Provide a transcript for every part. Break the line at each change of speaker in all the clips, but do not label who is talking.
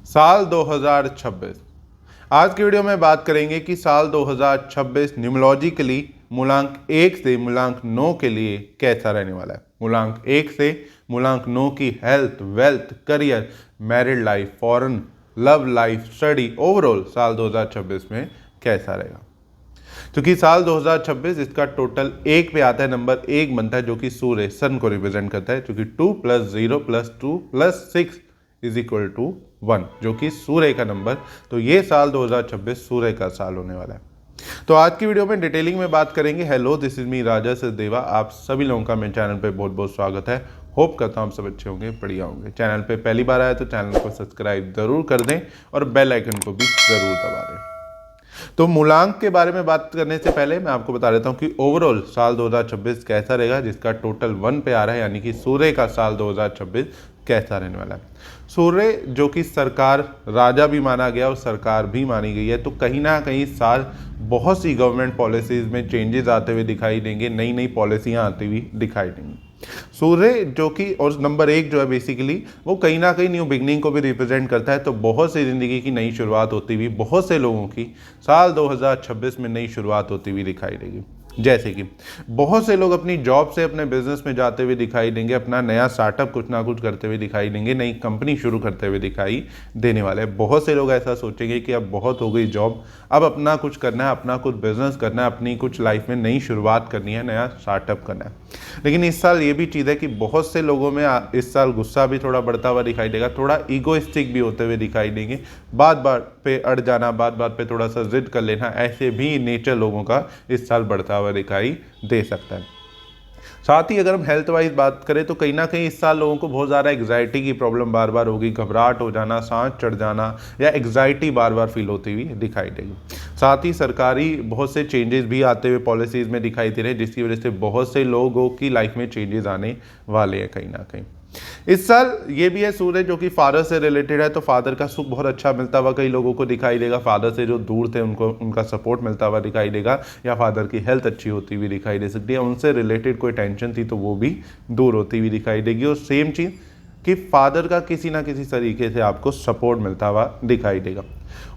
साल 2026। आज की वीडियो में बात करेंगे कि साल 2026 न्यूमरोलॉजिकली मूलांक 1 से मूलांक 9 के लिए कैसा रहने वाला है। मूलांक 1 से मूलांक 9 की health, wealth, career, married life, foreign, love life, study, overall साल 2026 में कैसा रहेगा। क्योंकि साल 2026 इसका टोटल 1 पे आता है, नंबर 1 बनता है जो कि सूर्य सन को रिप्रेजेंट करता है, क्योंकि 2 + 0 + 2 + 6 = 1 जो कि सूर्य का नंबर। तो ये साल 2026 सूर्य का साल होने वाला है। तो आज की वीडियो में डिटेलिंग में बात करेंगे। हेलो, दिस इज मी राजा सचदेवा। आप सभी लोगों का मेरे चैनल पे बहुत बहुत स्वागत है। होप करता हूँ आप सब अच्छे होंगे, बढ़िया होंगे। चैनल पे पहली बार आया तो चैनल को सब्सक्राइब जरूर कर दें और बेल आइकन को भी जरूर दबा दें। तो मूलांक के बारे में बात करने से पहले मैं आपको बता देता हूं कि ओवरऑल साल 2026 कैसा रहेगा, जिसका टोटल 1 पे आ रहा है, यानी कि सूर्य का साल 2026 कैसा रहने वाला है। सूर्य जो कि सरकार राजा भी माना गया और सरकार भी मानी गई है, तो कहीं ना कहीं साल बहुत सी गवर्नमेंट पॉलिसीज में चेंजेस आते हुए दिखाई देंगे, नई नई पॉलिसियाँ आती हुई दिखाई देंगी। सूर्य जो कि और नंबर 1 जो है बेसिकली वो कहीं ना कहीं न्यू बिगनिंग को भी रिप्रेजेंट करता है। तो बहुत सी ज़िंदगी की नई शुरुआत होती हुई बहुत से लोगों की साल 2026 में नई शुरुआत होती हुई दिखाई देगी। जैसे कि बहुत से लोग अपनी जॉब से अपने बिजनेस में जाते हुए दिखाई देंगे, अपना नया स्टार्टअप कुछ ना कुछ करते हुए दिखाई देंगे, नई कंपनी शुरू करते हुए दिखाई देने वाले हैं। बहुत से लोग ऐसा सोचेंगे कि अब बहुत हो गई जॉब, अब अपना कुछ करना है, अपना कुछ बिजनेस करना है, अपनी कुछ लाइफ में नई शुरुआत करनी है, नया स्टार्टअप करना है। लेकिन इस साल ये भी चीज़ है कि बहुत से लोगों में इस साल गुस्सा भी थोड़ा बढ़ता हुआ दिखाई देगा, थोड़ा ईगोइस्टिक भी होते हुए दिखाई देंगे, बात बात पे अड़ जाना, बात बात पे थोड़ा सा जिद कर लेना, ऐसे भी नेचर लोगों का इस साल बढ़ता हुआ दिखाई दे सकता है। साथ ही अगर हम हेल्थ वाइज बात करें तो कहीं ना कहीं इस साल लोगों को बहुत ज़्यादा एग्जाइटी की प्रॉब्लम बार बार होगी, घबराहट हो जाना, सांस चढ़ जाना या एग्जाइटी बार बार फील होती हुई दिखाई देगी। साथ ही सरकारी बहुत से चेंजेस भी आते हुए पॉलिसीज़ में दिखाई दे रहे हैं, जिसकी वजह से बहुत से लोगों की लाइफ में चेंजेस आने वाले हैं कहीं ना कहीं। इस साल ये भी है सूर्य जो कि फादर से रिलेटेड है, तो फादर का सुख बहुत अच्छा मिलता हुआ कई लोगों को दिखाई देगा। फादर से जो दूर थे उनको उनका सपोर्ट मिलता हुआ दिखाई देगा, या फादर की हेल्थ अच्छी होती हुई दिखाई दे सकती है। उनसे रिलेटेड कोई टेंशन थी तो वो भी दूर होती हुई दिखाई देगी। और सेम चीज़ कि फादर का किसी ना किसी तरीके से आपको सपोर्ट मिलता हुआ दिखाई देगा।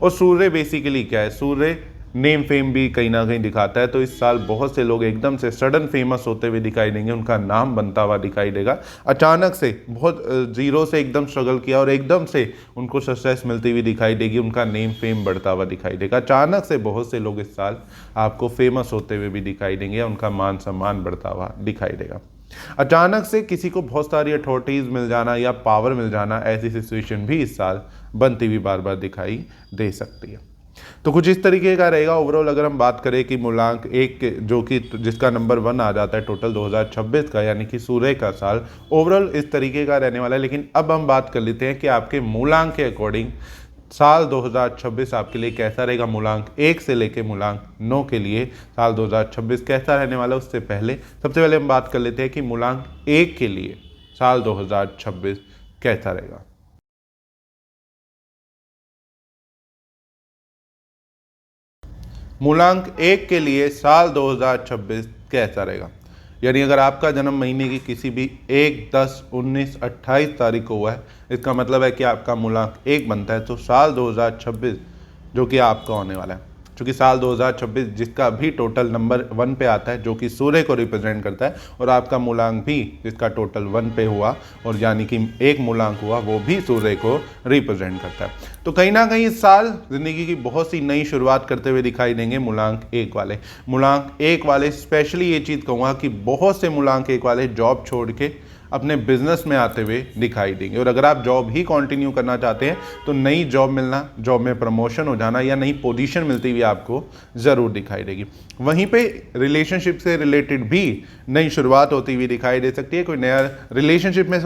और सूर्य बेसिकली क्या है, सूर्य नेम फेम भी कहीं ना कहीं दिखाता है। तो इस साल बहुत से लोग एकदम से सडन फेमस होते हुए दिखाई देंगे, उनका नाम बनता हुआ दिखाई देगा। अचानक से बहुत जीरो से एकदम स्ट्रगल किया और एकदम से उनको सक्सेस मिलती हुई दिखाई देगी, उनका नेम फेम बढ़ता हुआ दिखाई देगा। अचानक से बहुत से लोग इस साल आपको फेमस होते हुए भी दिखाई देंगे, उनका मान सम्मान बढ़ता हुआ दिखाई देगा। अचानक से किसी को बहुत सारी अथॉरिटीज़ मिल जाना या पावर मिल जाना, ऐसी सिचुएशन भी इस साल बनती हुई बार बार दिखाई दे सकती है। तो कुछ इस तरीके का रहेगा ओवरऑल। अगर हम बात करें कि मूलांक 1 जो कि जिसका नंबर 1 आ जाता है टोटल 2026 का, यानी कि सूर्य का साल ओवरऑल इस तरीके का रहने वाला है। लेकिन अब हम बात कर लेते हैं कि आपके मूलांक के अकॉर्डिंग साल 2026 आपके लिए कैसा रहेगा। मूलांक 1 से लेकर मूलांक 9 के लिए साल 2026 कैसा रहने वाला है, उससे पहले सबसे पहले हम बात कर लेते हैं कि मूलांक 1 के लिए साल 2026 कैसा रहेगा। मूलांक 1 के लिए साल 2026 कैसा रहेगा, यानी अगर आपका जन्म महीने की किसी भी 1, 10, 19, 28 तारीख को हुआ है, इसका मतलब है कि आपका मूलांक 1 बनता है। तो साल 2026 जो कि आपका होने वाला है, क्योंकि साल 2026 जिसका भी टोटल नंबर 1 पे आता है, जो कि सूर्य को रिप्रेजेंट करता है, और आपका मूलांक भी जिसका टोटल 1 पे हुआ और यानी कि एक मूलांक हुआ, वो भी सूर्य को रिप्रेजेंट करता है। तो कहीं ना कहीं इस साल जिंदगी की बहुत सी नई शुरुआत करते हुए दिखाई देंगे मूलांक 1 वाले। मूलांक 1 वाले स्पेशली ये चीज़ कहूँगा कि बहुत से मूलांक 1 वाले जॉब छोड़ के अपने बिजनेस में आते हुए दिखाई देंगे। और अगर आप जॉब ही कंटिन्यू करना चाहते हैं तो नई जॉब मिलना, जॉब में प्रमोशन हो जाना या नई पोजीशन मिलती हुई आपको ज़रूर दिखाई देगी। वहीं पे रिलेशनशिप से रिलेटेड भी नई शुरुआत होती हुई दिखाई दे सकती है। कोई नया रिलेशनशिप में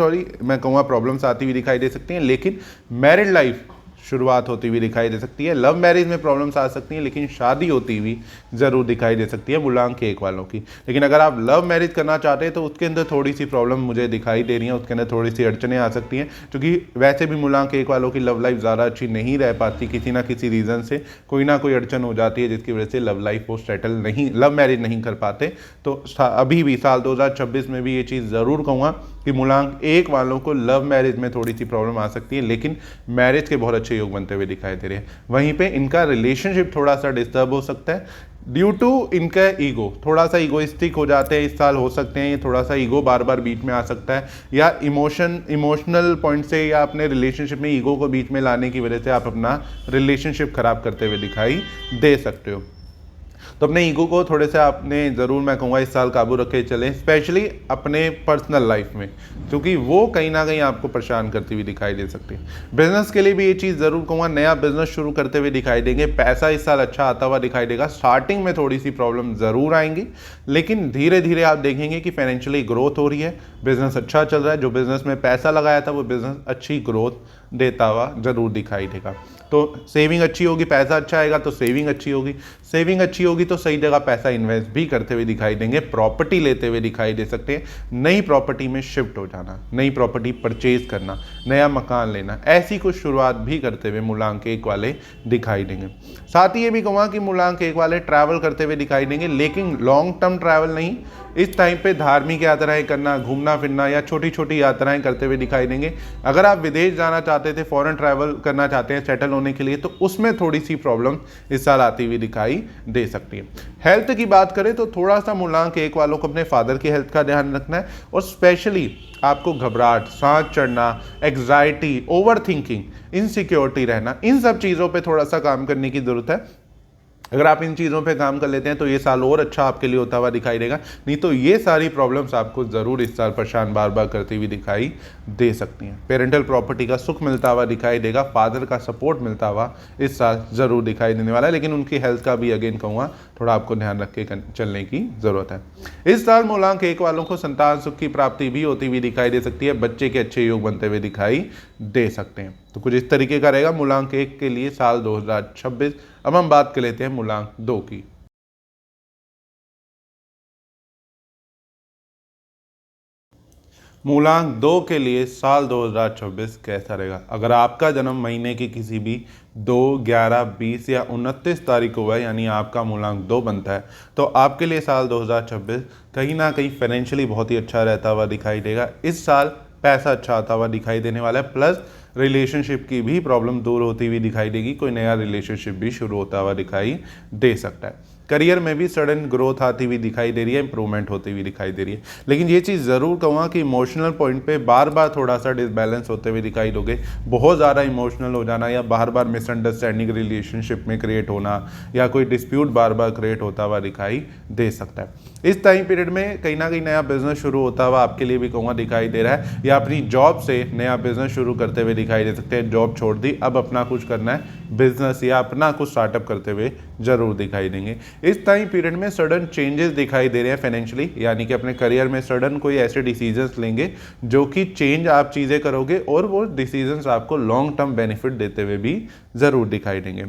मैं कहूँगा प्रॉब्लम्स आती हुई दिखाई दे सकती हैं। लेकिन मैरिड लाइफ शुरुआत होती हुई दिखाई दे सकती है। लव मैरिज में प्रॉब्लम्स आ सकती हैं, लेकिन शादी होती हुई ज़रूर दिखाई दे सकती है मूलांक 1 वालों की। लेकिन अगर आप लव मैरिज करना चाहते हैं तो उसके अंदर थोड़ी सी प्रॉब्लम मुझे दिखाई दे रही है, उसके अंदर थोड़ी सी अड़चनें आ सकती हैं, क्योंकि वैसे भी मूलांक 1 वालों की लव लाइफ ज़्यादा अच्छी नहीं रह पाती, किसी ना किसी रीज़न से कोई ना कोई अड़चन हो जाती है जिसकी वजह से लव लाइफ वो सेटल नहीं, लव मैरिज नहीं कर पाते। तो अभी भी साल 2026 में भी ये चीज़ ज़रूर कहूँगा कि मूलांक 1 वालों को लव मैरिज में थोड़ी सी प्रॉब्लम आ सकती है, लेकिन मैरिज के बहुत अच्छे योग बनते हुए दिखाई दे रहे हैं। वहीं पे इनका रिलेशनशिप थोड़ा सा डिस्टर्ब हो सकता है ड्यू टू इनका ईगो, थोड़ा सा ईगोइस्टिक हो जाते हैं इस साल, हो सकते हैं ये थोड़ा सा ईगो बार बार बीच में आ सकता है, या इमोशनल पॉइंट से या अपने रिलेशनशिप में ईगो को बीच में लाने की वजह से आप अपना रिलेशनशिप खराब करते हुए दिखाई दे सकते हो। तो अपने ईगो को थोड़े से आपने ज़रूर, मैं कहूँगा, इस साल काबू रखे चलें, स्पेशली अपने पर्सनल लाइफ में, क्योंकि वो कहीं ना कहीं आपको परेशान करती हुई दिखाई दे सकती है। बिजनेस के लिए भी ये चीज़ ज़रूर कहूँगा, नया बिजनेस शुरू करते हुए दिखाई देंगे, पैसा इस साल अच्छा आता हुआ दिखाई देगा। स्टार्टिंग में थोड़ी सी प्रॉब्लम ज़रूर आएंगी, लेकिन धीरे धीरे आप देखेंगे कि फाइनेंशियली ग्रोथ हो रही है, बिजनेस अच्छा चल रहा है, जो बिजनेस में पैसा लगाया था वो बिजनेस अच्छी ग्रोथ देता हुआ ज़रूर दिखाई देगा। तो सेविंग अच्छी होगी, पैसा अच्छा आएगा तो सेविंग अच्छी होगी, सेविंग अच्छी होगी तो सही जगह पैसा इन्वेस्ट भी करते हुए दिखाई देंगे, प्रॉपर्टी लेते हुए दिखाई दे सकते हैं, नई प्रॉपर्टी में शिफ्ट हो जाना, नई प्रॉपर्टी परचेज करना, नया मकान लेना, ऐसी कुछ शुरुआत भी करते हुए मूलांक 1 वाले दिखाई देंगे। साथ ही ये भी कहूँगा कि मूलांक 1 वाले ट्रैवल करते हुए दिखाई देंगे, लेकिन लॉन्ग टर्म ट्रैवल नहीं, इस टाइम पे धार्मिक यात्राएं करना, घूमना फिरना या छोटी छोटी यात्राएं करते हुए दिखाई देंगे। अगर आप विदेश जाना चाहते थे, फॉरेन ट्रैवल करना चाहते हैं सेटल होने के लिए, तो उसमें थोड़ी सी प्रॉब्लम इस साल आती हुई दिखाई दे सकती है। हेल्थ की बात करें तो थोड़ा सा मूलांक 1 वालों को अपने फादर की हेल्थ का ध्यान रखना है, और स्पेशली आपको घबराहट, सांस चढ़ना, एग्जाइटी, ओवर थिंकिंग, इनसिक्योरिटी रहना, इन सब चीज़ों पर थोड़ा सा काम करने की ज़रूरत है। अगर आप इन चीज़ों पे काम कर लेते हैं तो ये साल और अच्छा आपके लिए होता हुआ दिखाई देगा, नहीं तो ये सारी प्रॉब्लम्स आपको ज़रूर इस साल परेशान बार बार करती हुई दिखाई दे सकती हैं। पेरेंटल प्रॉपर्टी का सुख मिलता हुआ दिखाई देगा, फादर का सपोर्ट मिलता हुआ इस साल ज़रूर दिखाई देने वाला है, लेकिन उनकी हेल्थ का भी अगेन कहूँगा थोड़ा आपको ध्यान रख के चलने की ज़रूरत है। इस साल मूलांक 1 वालों को संतान सुख की प्राप्ति भी होती हुई दिखाई दे सकती है, बच्चे के अच्छे योग बनते हुए दिखाई दे सकते हैं। तो कुछ इस तरीके का रहेगा मूलांक 1 के लिए साल 2026। अब हम बात कर लेते हैं मूलांक 2 की। मूलांक 2 के लिए साल 2026 कैसा रहेगा? अगर आपका जन्म महीने की किसी भी 2, 11, 20 या 29 तारीख को हुआ है, यानी आपका मूलांक 2 बनता है, तो आपके लिए साल 2026 कहीं ना कहीं फाइनेंशियली बहुत ही अच्छा रहता हुआ दिखाई देगा। इस साल पैसा अच्छा आता हुआ दिखाई देने वाला है, प्लस रिलेशनशिप की भी प्रॉब्लम दूर होती हुई दिखाई देगी, कोई नया रिलेशनशिप भी शुरू होता हुआ दिखाई दे सकता है। करियर में भी सडन ग्रोथ आती हुई दिखाई दे रही है, इंप्रूवमेंट होती हुई दिखाई दे रही है, लेकिन ये चीज़ ज़रूर कहूँगा कि इमोशनल पॉइंट पे बार बार थोड़ा सा डिसबैलेंस होते हुए दिखाई दोगे। बहुत ज़्यादा इमोशनल हो जाना या बार बार मिसअंडरस्टैंडिंग रिलेशनशिप में क्रिएट होना या कोई डिस्प्यूट बार बार क्रिएट होता हुआ दिखाई दे सकता है। इस टाइम पीरियड में कहीं ना कहीं नया बिजनेस शुरू होता हुआ आपके लिए भी कहूँगा दिखाई दे रहा है, या अपनी जॉब से नया बिजनेस शुरू करते हुए दिखाई दे सकते हैं। जॉब छोड़ दी, अब अपना कुछ करना है, बिजनेस या अपना कुछ स्टार्टअप करते हुए जरूर दिखाई देंगे। इस टाइम पीरियड में सडन चेंजेस दिखाई दे रहे हैं फाइनेंशियली, यानी कि अपने करियर में सडन कोई ऐसे डिसीजंस लेंगे जो कि चेंज आप चीज़ें करोगे, और वो डिसीजंस आपको लॉन्ग टर्म बेनिफिट देते हुए भी ज़रूर दिखाई देंगे।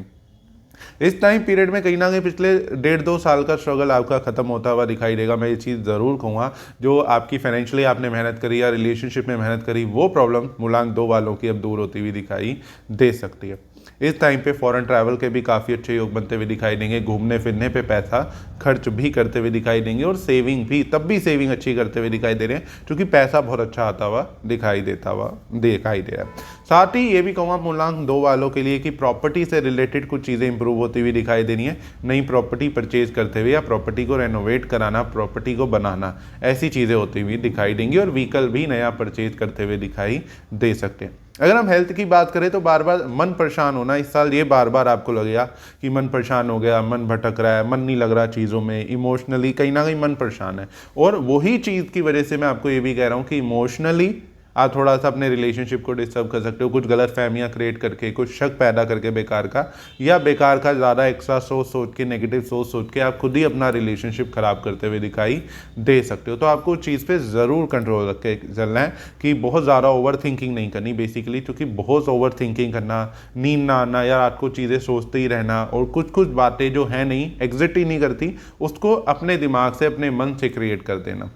इस टाइम पीरियड में कहीं ना कहीं पिछले 1.5-2 साल का स्ट्रगल आपका खत्म होता हुआ दिखाई देगा। मैं ये चीज़ ज़रूर कहूँगा, जो आपकी फाइनेंशियली आपने मेहनत करी या रिलेशनशिप में मेहनत करी, वो प्रॉब्लम मूलांक 2 वालों की अब दूर होती हुई दिखाई दे सकती है। इस टाइम पे फॉरेन ट्रैवल के भी काफ़ी अच्छे योग बनते हुए दिखाई देंगे, घूमने फिरने पे पैसा खर्च भी करते हुए दिखाई देंगे, और सेविंग भी, तब भी सेविंग अच्छी करते हुए दिखाई दे रहे हैं, क्योंकि पैसा बहुत अच्छा आता हुआ दिखाई दे रहा है। साथ ही ये भी कहूँगा मूलांक 2 वालों के लिए कि प्रॉपर्टी से रिलेटेड कुछ चीज़ें इंप्रूव होती हुई दिखाई देनी है। नई प्रॉपर्टी परचेज करते हुए या प्रॉपर्टी को रेनोवेट कराना, प्रॉपर्टी को बनाना, ऐसी चीज़ें होती हुई दिखाई देंगी, और व्हीकल भी नया परचेज करते हुए दिखाई दे सकते हैं। अगर हम हेल्थ की बात करें तो बार बार मन परेशान होना, इस साल ये बार बार आपको लगेगा कि मन परेशान हो गया, मन भटक रहा है, मन नहीं लग रहा चीज़ों में, इमोशनली कहीं ना कहीं मन परेशान है। और वही चीज़ की वजह से मैं आपको ये भी कह रहा हूँ कि इमोशनली आप थोड़ा सा अपने रिलेशनशिप को डिस्टर्ब कर सकते हो, कुछ गलत फहमियाँ क्रिएट करके, कुछ शक पैदा करके बेकार का, या बेकार का ज़्यादा एक्स्ट्रा सोच के, नेगेटिव सोच के आप खुद ही अपना रिलेशनशिप खराब करते हुए दिखाई दे सकते हो। तो आपको उस चीज़ पे ज़रूर कंट्रोल रख के चलना है कि बहुत ज़्यादा ओवर थिंकिंग नहीं करनी बेसिकली, क्योंकि बहुत ओवर थिंकिंग करना, नींद ना आना या रात को चीज़ें सोचते ही रहना और कुछ कुछ बातें जो है नहीं एग्जिट ही नहीं करती, उसको अपने दिमाग से, अपने मन से क्रिएट कर देना।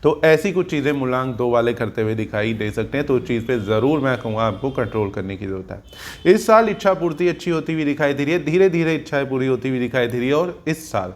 तो ऐसी कुछ चीज़ें मूलांक 2 वाले करते हुए दिखाई दे सकते हैं। तो उस चीज़ पे ज़रूर मैं कहूँगा आपको कंट्रोल करने की ज़रूरत है। इस साल इच्छा पूर्ति अच्छी होती हुई दिखाई दे रही है, धीरे धीरे इच्छाएं पूरी होती हुई दिखाई दे रही है। और इस साल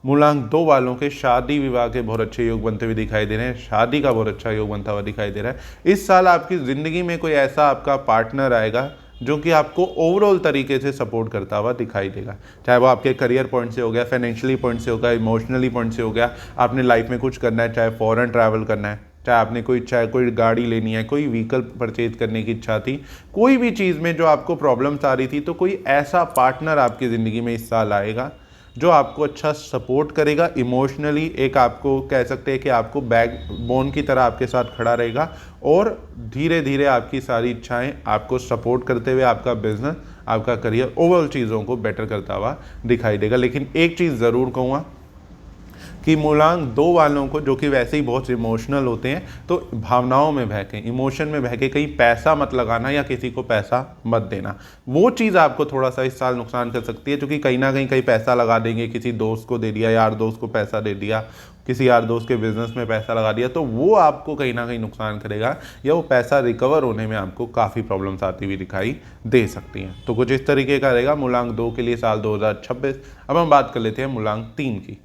मूलांक 2 वालों के शादी विवाह के बहुत अच्छे योग बनते हुए दिखाई दे रहे हैं, शादी का बहुत अच्छा योग बनता हुआ दिखाई दे रहा है। इस साल आपकी ज़िंदगी में कोई ऐसा आपका पार्टनर आएगा जो कि आपको ओवरऑल तरीके से सपोर्ट करता हुआ दिखाई देगा, चाहे वो आपके करियर पॉइंट से हो गया, फाइनेंशियली पॉइंट से हो गया, इमोशनली पॉइंट से हो गया, आपने लाइफ में कुछ करना है, चाहे फॉरेन ट्रैवल करना है, चाहे आपने कोई गाड़ी लेनी है, कोई व्हीकल परचेज करने की इच्छा थी, कोई भी चीज़ में जो आपको प्रॉब्लम्स आ रही थी, तो कोई ऐसा पार्टनर आपकी ज़िंदगी में इस साल आएगा जो आपको अच्छा सपोर्ट करेगा इमोशनली, एक आपको कह सकते हैं कि आपको बैकबोन की तरह आपके साथ खड़ा रहेगा और धीरे धीरे आपकी सारी इच्छाएं आपको सपोर्ट करते हुए आपका बिजनेस, आपका करियर, ओवरऑल चीज़ों को बेटर करता हुआ दिखाई देगा। लेकिन एक चीज़ ज़रूर कहूँगा कि मूलांक 2 वालों को, जो कि वैसे ही बहुत इमोशनल होते हैं, तो भावनाओं में बहके, इमोशन में बहके कहीं पैसा मत लगाना या किसी को पैसा मत देना। वो चीज़ आपको थोड़ा सा इस साल नुकसान कर सकती है, क्योंकि कहीं ना कहीं पैसा लगा देंगे, किसी दोस्त को दे दिया, यार दोस्त को पैसा दे दिया, किसी यार दोस्त के बिजनेस में पैसा लगा दिया, तो वो आपको कहीं ना कहीं नुकसान करेगा या वो पैसा रिकवर होने में आपको काफ़ी प्रॉब्लम्स आती हुई दिखाई दे सकती हैं। तो कुछ इस तरीके का रहेगा मूलांक 2 के लिए साल 2026। अब हम बात कर लेते हैं मूलांक 3 की।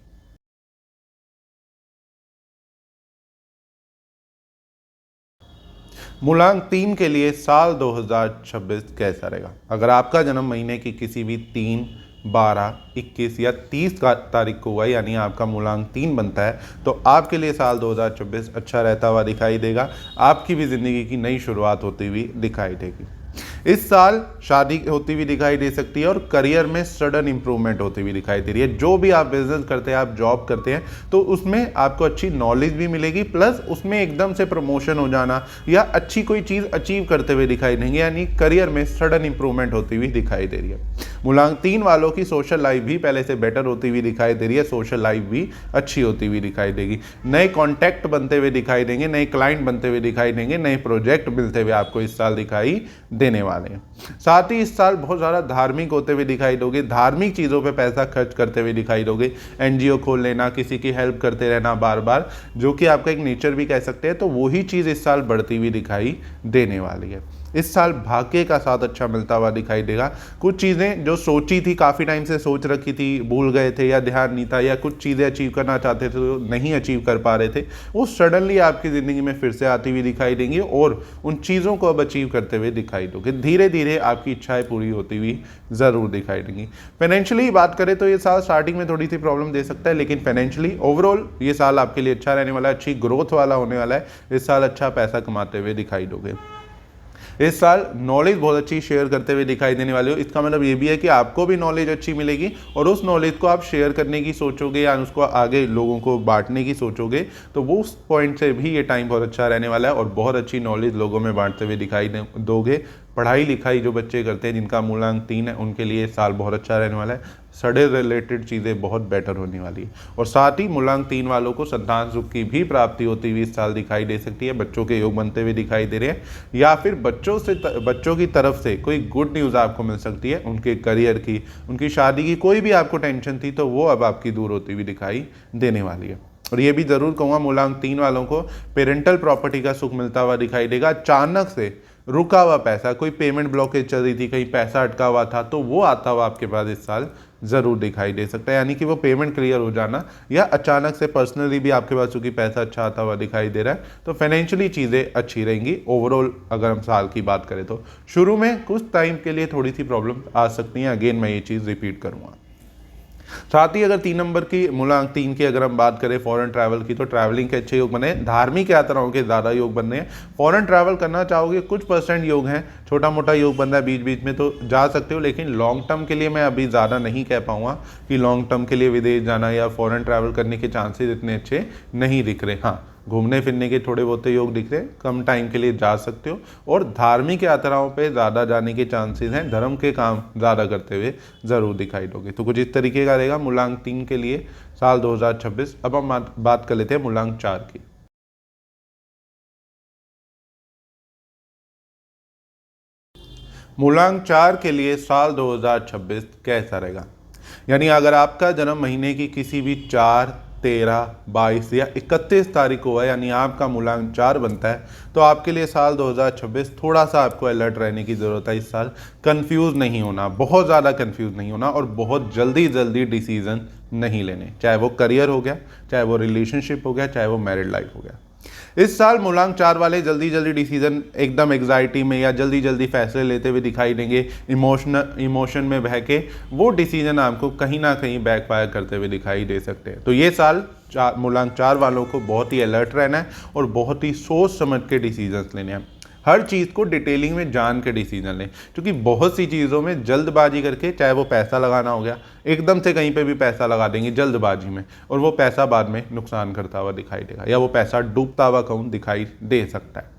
मूलांक 3 के लिए साल 2026 कैसा रहेगा? अगर आपका जन्म महीने की किसी भी 3, 12, 21 या 30 तारीख को हुआ, यानी आपका मूलांक 3 बनता है, तो आपके लिए साल 2026 अच्छा रहता हुआ दिखाई देगा। आपकी भी ज़िंदगी की नई शुरुआत होती हुई दिखाई देगी। इस साल शादी होती हुई दिखाई दे सकती है और करियर में सडन इंप्रूवमेंट होती हुई दिखाई दे रही है। जो भी आप बिजनेस करते हैं, आप जॉब करते हैं, तो उसमें आपको अच्छी नॉलेज भी मिलेगी, प्लस उसमें एकदम से प्रमोशन हो जाना या अच्छी कोई चीज़ अचीव करते हुए दिखाई देंगे, यानी करियर में सडन इंप्रूवमेंट होती हुई दिखाई दे रही है। मूलांक 3 वालों की सोशल लाइफ भी पहले से बेटर होती हुई दिखाई दे रही है, सोशल लाइफ भी अच्छी होती हुई दिखाई देगी, नए कॉन्टैक्ट बनते हुए दिखाई देंगे, नए क्लाइंट बनते हुए दिखाई देंगे, नए प्रोजेक्ट मिलते हुए आपको इस साल दिखाई देने वाले हैं। साथ ही इस साल बहुत ज़्यादा धार्मिक होते हुए दिखाई दोगे, धार्मिक चीज़ों पे पैसा खर्च करते हुए दिखाई दोगे, एनजीओ खोल लेना, किसी की हेल्प करते रहना बार बार, जो कि आपका एक नेचर भी कह सकते हैं, तो वही चीज़ इस साल बढ़ती हुई दिखाई देने वाली है। इस साल भाग्य का साथ अच्छा मिलता हुआ दिखाई देगा। कुछ चीज़ें जो सोची थी, काफ़ी टाइम से सोच रखी थी, भूल गए थे या ध्यान नहीं था, या कुछ चीज़ें अचीव करना चाहते थे तो नहीं अचीव कर पा रहे थे, वो सडनली आपकी ज़िंदगी में फिर से आती हुई दिखाई देंगी और उन चीज़ों को अब अचीव करते हुए दिखाई दोगे। धीरे धीरे आपकी इच्छाएं पूरी होती हुई ज़रूर दिखाई देंगी। फाइनेंशियली बात करें तो ये साल स्टार्टिंग में थोड़ी सी प्रॉब्लम दे सकता है, लेकिन फाइनेंशियली ओवरऑल ये साल आपके लिए अच्छा रहने वाला है, अच्छी ग्रोथ वाला होने वाला है। इस साल अच्छा पैसा कमाते हुए दिखाई दोगे। इस साल नॉलेज बहुत अच्छी शेयर करते हुए दिखाई देने वाले हो। इसका मतलब ये भी है कि आपको भी नॉलेज अच्छी मिलेगी और उस नॉलेज को आप शेयर करने की सोचोगे या उसको आगे लोगों को बांटने की सोचोगे, तो वो उस पॉइंट से भी ये टाइम बहुत अच्छा रहने वाला है और बहुत अच्छी नॉलेज लोगों में बांटते हुए दिखाई दोगे। पढ़ाई लिखाई जो बच्चे करते हैं, जिनका मूलांक 3 है, उनके लिए साल बहुत अच्छा रहने वाला है। स्टडी रिलेटेड चीज़ें बहुत बेटर होने वाली है और साथ ही मूलांक 3 वालों को संतान सुख की भी प्राप्ति होती हुई इस साल दिखाई दे सकती है। बच्चों के योग बनते हुए दिखाई दे रहे हैं या फिर बच्चों की तरफ से कोई गुड न्यूज़ आपको मिल सकती है, उनके करियर की, उनकी शादी की, कोई भी आपको टेंशन थी तो वो अब आपकी दूर होती हुई दिखाई देने वाली है। और ये भी ज़रूर कहूँगा, मूलांक 3 वालों को पेरेंटल प्रॉपर्टी का सुख मिलता हुआ दिखाई देगा। अचानक से रुका हुआ पैसा, कोई पेमेंट ब्लॉकेज चल रही थी, कहीं पैसा अटका हुआ था, तो वो आता हुआ आपके पास इस साल ज़रूर दिखाई दे सकता है, यानी कि वो पेमेंट क्लियर हो जाना या अचानक से पर्सनली भी आपके पास चूँकि पैसा अच्छा आता हुआ दिखाई दे रहा है, तो फाइनेंशियली चीज़ें अच्छी रहेंगी। ओवरऑल अगर हम साल की बात करें तो शुरू में कुछ टाइम के लिए थोड़ी सी प्रॉब्लम आ सकती हैं, अगेन मैं ये चीज़ रिपीट करूँगा। साथ ही अगर 3 नंबर की मूलांक 3 की अगर हम बात करें फॉरेन ट्रैवल की, तो ट्रैवलिंग के अच्छे योग बने हैं, धार्मिक यात्राओं के ज़्यादा योग बन रहे हैं। फॉरेन ट्रैवल करना चाहोगे, कुछ % योग हैं, छोटा मोटा योग बन रहा है बीच बीच में, तो जा सकते हो, लेकिन लॉन्ग टर्म के लिए मैं अभी ज़्यादा नहीं कह पाऊँगा कि लॉन्ग टर्म के लिए विदेश जाना या फॉरेन ट्रैवल करने के चांसेस इतने अच्छे नहीं दिख रहे। हाँ, घूमने फिरने के थोड़े बहुत योग दिख रहे हैं, कम टाइम के लिए जा सकते हो और धार्मिक यात्राओं पे ज़्यादा जाने के चांसेस हैं, धर्म के काम ज़्यादा करते हुए ज़रूर दिखाई दोगे। तो कुछ इस तरीके का रहेगा मूलांक 3 के लिए साल 2026। अब हम बात कर लेते हैं मूलांक 4 की। मूलांक 4 के लिए साल 2026 कैसा रहेगा? यानी अगर आपका जन्म महीने की किसी भी 4, 13, 22 या 31 तारीख को है, यानी आपका मूलांक 4 बनता है, तो आपके लिए साल 2026 थोड़ा सा आपको अलर्ट रहने की ज़रूरत है। इस साल कंफ्यूज नहीं होना, बहुत ज़्यादा कंफ्यूज नहीं होना और बहुत जल्दी डिसीजन नहीं लेने, चाहे वो करियर हो गया, चाहे वो रिलेशनशिप हो गया, चाहे वो मैरिड लाइफ हो गया। इस साल मूलांक 4 वाले जल्दी डिसीजन एकदम एग्जाइटी में या जल्दी फैसले लेते हुए दिखाई देंगे, इमोशन में बह के वो डिसीजन आपको कहीं ना कहीं बैकफायर करते हुए दिखाई दे सकते हैं। तो ये साल मूलांक 4 वालों को बहुत ही अलर्ट रहना है और बहुत ही सोच समझ के डिसीजंस लेने हैं। हर चीज़ को डिटेलिंग में जान के डिसीजन लें, क्योंकि बहुत सी चीज़ों में जल्दबाजी करके, चाहे वो पैसा लगाना हो गया, एकदम से कहीं पे भी पैसा लगा देंगे जल्दबाजी में और वो पैसा बाद में नुकसान करता हुआ दिखाई देगा या वो पैसा डूबता हुआ कहूँ दिखाई दे सकता है।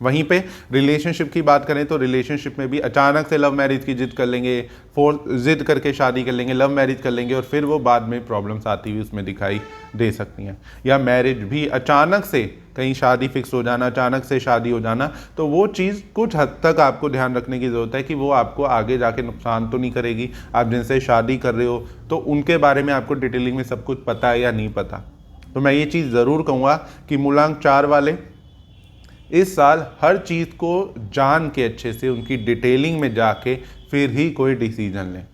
वहीं पे रिलेशनशिप की बात करें तो रिलेशनशिप में भी अचानक से लव मैरिज की जिद कर लेंगे, जिद करके शादी कर लेंगे, लव मैरिज कर लेंगे और फिर वो बाद में प्रॉब्लम्स आती हुई उसमें दिखाई दे सकती हैं। या मैरिज भी अचानक से कहीं शादी फिक्स हो जाना, अचानक से शादी हो जाना, तो वो चीज़ कुछ हद तक आपको ध्यान रखने की ज़रूरत है कि वो आपको आगे जाके नुकसान तो नहीं करेगी। आप जिनसे शादी कर रहे हो तो उनके बारे में आपको डिटेलिंग में सब कुछ पता है या नहीं पता। तो मैं ये चीज़ ज़रूर कहूँगा कि मूलांक 4 वाले इस साल हर चीज़ को जान के अच्छे से उनकी डिटेलिंग में जाके फिर ही कोई डिसीजन लें,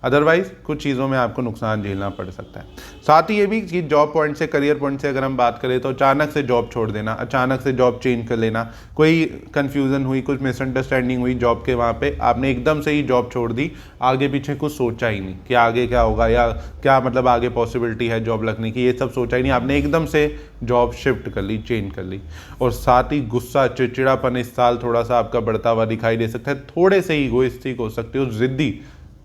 अदरवाइज कुछ चीज़ों में आपको नुकसान झेलना पड़ सकता है। साथ ही ये भी कि जॉब पॉइंट से, करियर पॉइंट से अगर हम बात करें तो अचानक से जॉब छोड़ देना, अचानक से जॉब चेंज कर लेना, कोई कन्फ्यूज़न हुई, कुछ मिसअंडरस्टैंडिंग हुई जॉब के वहाँ पे, आपने एकदम से ही जॉब छोड़ दी, आगे पीछे कुछ सोचा ही नहीं कि आगे क्या होगा या क्या मतलब आगे पॉसिबिलिटी है जॉब लगने की, ये सब सोचा ही नहीं, आपने एकदम से जॉब शिफ्ट कर ली, चेंज कर ली। और साथ ही गुस्सा, चिड़चिड़ापन इस साल थोड़ा सा आपका बढ़ता हुआ दिखाई दे सकता है, थोड़े से ईगोइस्टिक हो सकते हो, ज़िद्दी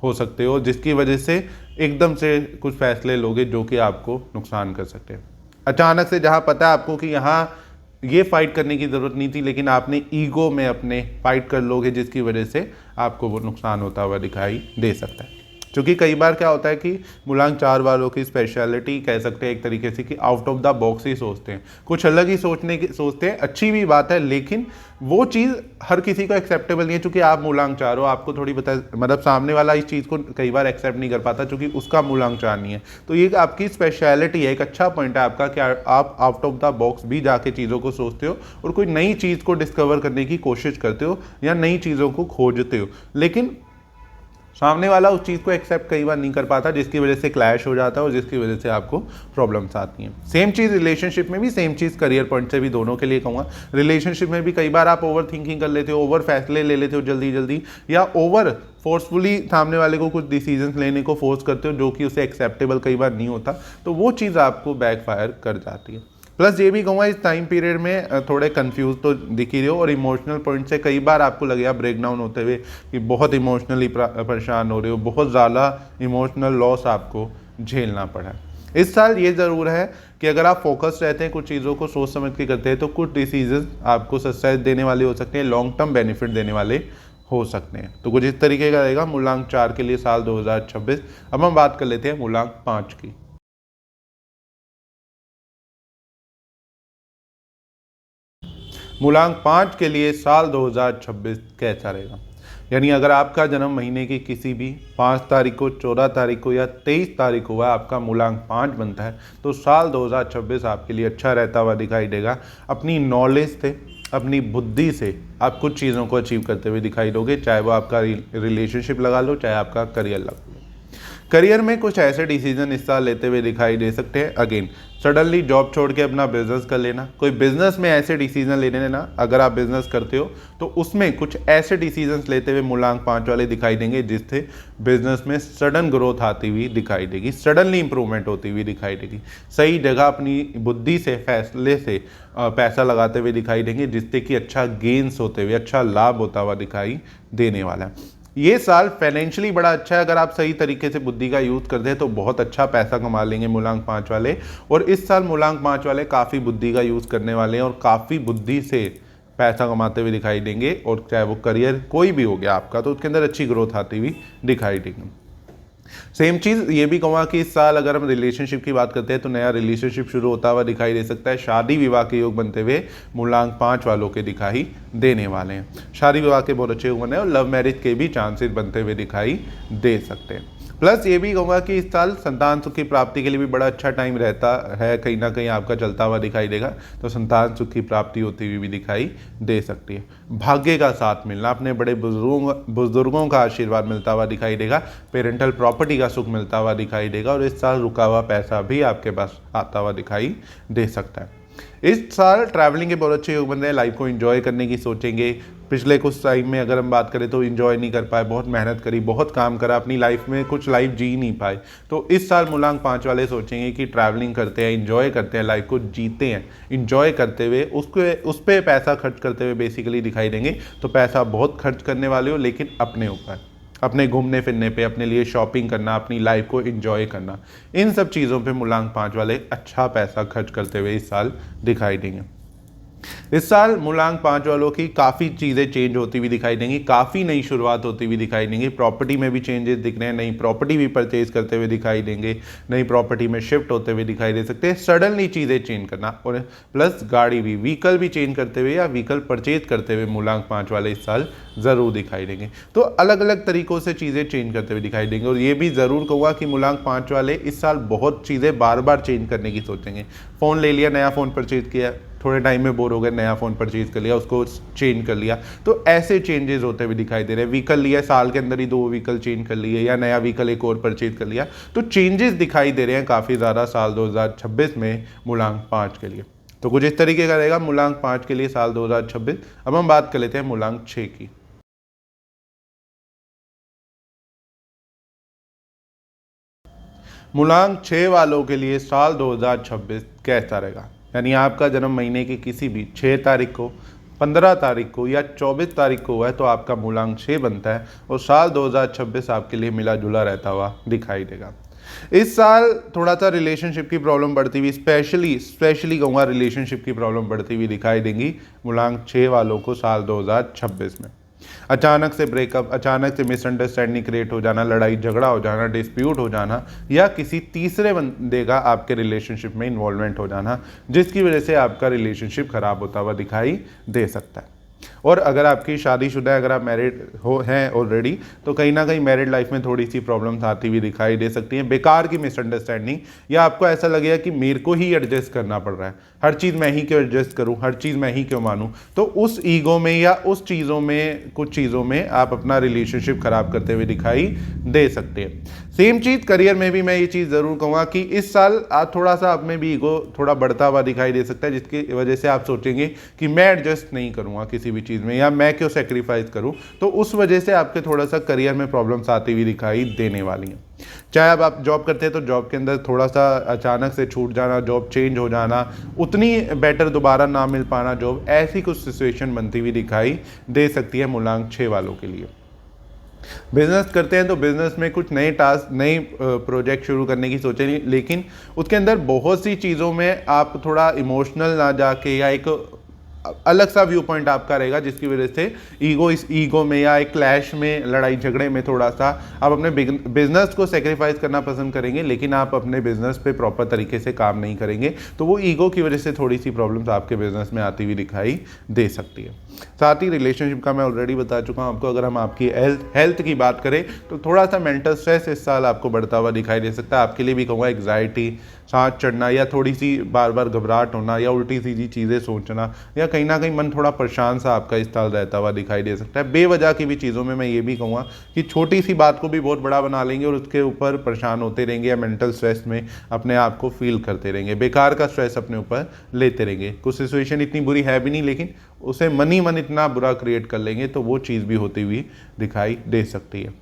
हो सकते हो, जिसकी वजह से एकदम से कुछ फैसले लोगे जो कि आपको नुकसान कर सकते हैं। अचानक से जहां पता है आपको कि यहाँ ये फाइट करने की ज़रूरत नहीं थी, लेकिन आपने ईगो में अपने फाइट कर लोगे, जिसकी वजह से आपको वो नुकसान होता हुआ दिखाई दे सकता है। क्योंकि कई बार क्या होता है कि मूलांक 4 वालों की स्पेशलिटी कह सकते हैं एक तरीके से कि आउट ऑफ द बॉक्स ही सोचते हैं, कुछ अलग ही सोचते हैं। अच्छी भी बात है, लेकिन वो चीज़ हर किसी को एक्सेप्टेबल नहीं है। चूंकि आप मूलांक 4 हो, आपको थोड़ी पता, मतलब सामने वाला इस चीज़ को कई बार एक्सेप्ट नहीं कर पाता क्योंकि उसका मूलांक 4 नहीं है। तो ये आपकी स्पेशलिटी है, एक अच्छा पॉइंट है आपका कि आप आउट ऑफ द बॉक्स भी जाके चीज़ों को सोचते हो और कोई नई चीज़ को डिस्कवर करने की कोशिश करते हो या नई चीज़ों को खोजते हो। लेकिन सामने वाला उस चीज़ को एक्सेप्ट कई बार नहीं कर पाता, जिसकी वजह से क्लैश हो जाता है और जिसकी वजह से आपको प्रॉब्लम्स आती हैं। सेम चीज़ रिलेशनशिप में भी, सेम चीज़ करियर पॉइंट से भी, दोनों के लिए कहूँगा। रिलेशनशिप में भी कई बार आप ओवर थिंकिंग कर लेते हो, ओवर फैसले ले लेते हो जल्दी या ओवर फोर्सफुली सामने वाले को कुछ डिसीजंस लेने को फोर्स करते हो जो कि उसे एक्सेप्टेबल कई बार नहीं होता, तो वो चीज़ आपको बैकफायर कर जाती है। प्लस ये भी कहूँगा इस टाइम पीरियड में थोड़े कंफ्यूज तो दिख ही रहे हो और इमोशनल पॉइंट से कई बार आपको लगेगा ब्रेक डाउन होते हुए कि बहुत इमोशनली परेशान हो रहे हो, बहुत ज़्यादा इमोशनल लॉस आपको झेलना पड़ा है। इस साल ये ज़रूर है कि अगर आप फोकस रहते हैं, कुछ चीज़ों को सोच समझ के करते हैं, तो कुछ डिसीजन आपको सक्सेस देने वाले हो सकते हैं, लॉन्ग टर्म बेनिफिट देने वाले हो सकते हैं। तो कुछ इस तरीके का रहेगा मूलांक 4 के लिए साल 2026। अब हम बात कर लेते हैं मूलांक 5 की। मूलांक 5 के लिए साल 2026 कैसा रहेगा? यानी अगर आपका जन्म महीने की किसी भी 5 तारीख को, 14 तारीख को या 23 तारीख को हुआ, आपका मूलांक 5 बनता है, तो साल 2026 आपके लिए अच्छा रहता हुआ दिखाई देगा। अपनी नॉलेज से, अपनी बुद्धि से आप कुछ चीज़ों को अचीव करते हुए दिखाई दोगे, चाहे वो आपका रिलेशनशिप लगा लो, चाहे आपका करियर लगा लो। करियर में कुछ ऐसे डिसीजन इस साल लेते हुए दिखाई दे सकते हैं। अगेन, सडनली जॉब छोड़ के अपना बिजनेस कर लेना, कोई बिजनेस में ऐसे डिसीजन लेने लेना, अगर आप बिजनेस करते हो तो उसमें कुछ ऐसे डिसीजंस लेते हुए मूलांक 5 वाले दिखाई देंगे जिससे बिजनेस में सडन ग्रोथ आती हुई दिखाई देगी, सडनली इंप्रूवमेंट होती हुई दिखाई देगी। सही जगह अपनी बुद्धि से, फैसले से पैसा लगाते हुए दिखाई देंगे, जिससे कि अच्छा गेन्स होते हुए, अच्छा लाभ होता हुआ दिखाई देने वाला है। ये साल फाइनेंशियली बड़ा अच्छा है। अगर आप सही तरीके से बुद्धि का यूज़ करते हैं तो बहुत अच्छा पैसा कमा लेंगे मूलांक 5 वाले। और इस साल मूलांक 5 वाले काफ़ी बुद्धि का यूज़ करने वाले हैं और काफ़ी बुद्धि से पैसा कमाते हुए दिखाई देंगे। और चाहे वो करियर कोई भी हो गया आपका, तो उसके अंदर अच्छी ग्रोथ आती हुई दिखाई देगी। सेम चीज़ ये भी कहूँगा कि इस साल अगर हम रिलेशनशिप की बात करते हैं तो नया रिलेशनशिप शुरू होता हुआ दिखाई दे सकता है। शादी विवाह के योग बनते हुए मूलांक 5 वालों के दिखाई देने वाले हैं। शादी विवाह के बहुत अच्छे योग बने और लव मैरिज के भी चांसेस बनते हुए दिखाई दे सकते हैं। प्लस ये भी कहूँगा कि इस साल संतान सुख की प्राप्ति के लिए भी बड़ा अच्छा टाइम रहता है, कहीं ना कहीं आपका चलता हुआ दिखाई देगा। तो संतान सुख की प्राप्ति होती हुई भी दिखाई दे सकती है। भाग्य का साथ मिलना, अपने बड़े बुजुर्गों का आशीर्वाद मिलता हुआ दिखाई देगा। पेरेंटल प्रॉपर्टी का सुख मिलता हुआ दिखाई देगा और इस साल रुका हुआ पैसा भी आपके पास आता हुआ दिखाई दे सकता है। इस साल ट्रैवलिंग के बहुत अच्छे योग बन रहे हैं। लाइफ को एंजॉय करने की सोचेंगे। पिछले कुछ टाइम में अगर हम बात करें तो एंजॉय नहीं कर पाए, बहुत मेहनत करी, बहुत काम करा, अपनी लाइफ में कुछ लाइफ जी नहीं पाए। तो इस साल मूलांक 5 वाले सोचेंगे कि ट्रैवलिंग करते हैं, एंजॉय करते हैं, लाइफ को जीते हैं, एंजॉय करते हुए उस पर पैसा खर्च करते हुए बेसिकली दिखाई देंगे। तो पैसा बहुत खर्च करने वाले हो, लेकिन अपने ऊपर, अपने घूमने फिरने पे, अपने लिए शॉपिंग करना, अपनी लाइफ को एंजॉय करना, इन सब चीज़ों पे मूलांक 5 वाले अच्छा पैसा खर्च करते हुए इस साल दिखाई देंगे। इस साल मूलांक 5 वालों की काफ़ी चीज़ें चेंज होती हुई दिखाई देंगी, काफ़ी नई शुरुआत होती हुई दिखाई देंगी। प्रॉपर्टी में भी चेंजेस दिख रहे हैं, नई प्रॉपर्टी भी परचेज करते हुए दिखाई देंगे, नई प्रॉपर्टी में शिफ्ट होते हुए दिखाई दे सकते हैं। सडनली चीज़ें चेंज करना और प्लस गाड़ी भी, व्हीकल भी चेंज करते हुए या व्हीकल परचेज करते हुए मूलांक 5 वाले इस साल ज़रूर दिखाई देंगे। तो अलग अलग तरीक़ों से चीज़ें चेंज करते हुए दिखाई देंगे। और ये भी ज़रूर कहूँगा कि मूलांक 5 वाले इस साल बहुत चीज़ें बार बार चेंज करने की सोचेंगे। फ़ोन ले लिया, नया फ़ोन परचेज किया, थोड़े टाइम में बोर हो गए, नया फ़ोन परचेज कर लिया, उसको चेंज कर लिया। तो ऐसे चेंजेस होते हुए दिखाई दे रहे हैं। व्हीकल लिया, साल के अंदर ही 2 व्हीकल चेंज कर लिए या नया व्हीकल एक और परचेज कर लिया। तो चेंजेस दिखाई दे रहे हैं काफ़ी ज़्यादा साल 2026 में मूलांक 5 के लिए। तो कुछ इस तरीके का रहेगा मूलांक 5 के लिए साल 2026। अब हम बात कर लेते हैं मूलांक 6 की। मूलांक 6 वालों के लिए साल 2026 कैसा रहेगा? यानी आपका जन्म महीने की किसी भी 6 तारीख को, 15 तारीख को या 24 तारीख को हुआ है तो आपका मूलांक 6 बनता है और साल 2026 आपके लिए मिला जुला रहता हुआ दिखाई देगा। इस साल थोड़ा सा रिलेशनशिप की प्रॉब्लम बढ़ती हुई, स्पेशली कहूँगा रिलेशनशिप की प्रॉब्लम बढ़ती हुई दिखाई देंगी मूलांक 6 वालों को साल 2026 में। अचानक से ब्रेकअप, अचानक से मिसअंडरस्टैंडिंग क्रिएट हो जाना, लड़ाई झगड़ा हो जाना, डिस्प्यूट हो जाना या किसी तीसरे बंदे का आपके रिलेशनशिप में इन्वॉल्वमेंट हो जाना, जिसकी वजह से आपका रिलेशनशिप खराब होता हुआ दिखाई दे सकता है। और अगर आपकी शादीशुदा है, अगर आप मैरिड हो हैं ऑलरेडी, तो कहीं ना कहीं मैरिड लाइफ में थोड़ी सी प्रॉब्लम्स आती हुई दिखाई दे सकती हैं। बेकार की मिसअंडरस्टैंडिंग या आपको ऐसा लगेगा कि मेरे को ही एडजस्ट करना पड़ रहा है, हर चीज़ मैं ही क्यों एडजस्ट करूं, हर चीज़ मैं ही क्यों मानूं। तो उस ईगो में या उस चीज़ों में, कुछ चीज़ों में आप अपना रिलेशनशिप खराब करते हुए दिखाई दे सकते हैं। सेम चीज़ करियर में भी मैं ये चीज़ ज़रूर कहूँगा कि इस साल आप थोड़ा सा आप में भी ईगो थोड़ा बढ़ता हुआ दिखाई दे सकता है, जिसकी वजह से आप सोचेंगे कि मैं एडजस्ट नहीं करूँगा किसी भी चीज़ में या मैं क्यों सेक्रीफाइस करूँ। तो उस वजह से आपके थोड़ा सा करियर में प्रॉब्लम्स आती हुई दिखाई देने वाली हैं। चाहे अब आप जॉब करते हैं तो जॉब के अंदर थोड़ा सा अचानक से छूट जाना, जॉब चेंज हो जाना, उतनी बेटर दोबारा ना मिल पाना जॉब, ऐसी कुछ सिचुएशन बनती हुई दिखाई दे सकती है मूलांक 6 वालों के लिए। बिजनेस करते हैं तो बिजनेस में कुछ नए टास्क, नए प्रोजेक्ट शुरू करने की सोचें, लेकिन उसके अंदर बहुत सी चीज़ों में आप थोड़ा इमोशनल ना जाके या एक अलग सा व्यू पॉइंट आपका रहेगा, जिसकी वजह से इस ईगो में या एक क्लैश में, लड़ाई झगड़े में थोड़ा सा आप अपने बिजनेस को सेक्रीफाइस करना पसंद करेंगे, लेकिन आप अपने बिजनेस पे प्रॉपर तरीके से काम नहीं करेंगे। तो वो ईगो की वजह से थोड़ी सी प्रॉब्लम्स आपके बिजनेस में आती हुई दिखाई दे सकती है। साथ ही रिलेशनशिप का मैं ऑलरेडी बता चुका हूँ आपको। अगर हम आपकी हेल्थ की बात करें तो थोड़ा सा मेंटल स्ट्रेस इस साल आपको बढ़ता हुआ दिखाई दे सकता है। आपके लिए भी कहूँगा एग्जाइटी, सांस चढ़ना या थोड़ी सी बार बार घबराहट होना या उल्टी सीधी चीज़ें सोचना या कहीं ना कहीं मन थोड़ा परेशान सा आपका इस साल रहता हुआ दिखाई दे सकता है। बेवजह की भी चीज़ों में मैं ये भी कहूँगा कि छोटी सी बात को भी बहुत बड़ा बना लेंगे और उसके ऊपर परेशान होते रहेंगे या मेंटल स्ट्रेस में अपने आप को फील करते रहेंगे, बेकार का स्ट्रेस अपने ऊपर लेते रहेंगे। कुछ सिचुएशन इतनी बुरी है भी नहीं, लेकिन उसे मन इतना बुरा क्रिएट कर लेंगे तो वो चीज़ भी होती हुई दिखाई दे सकती है।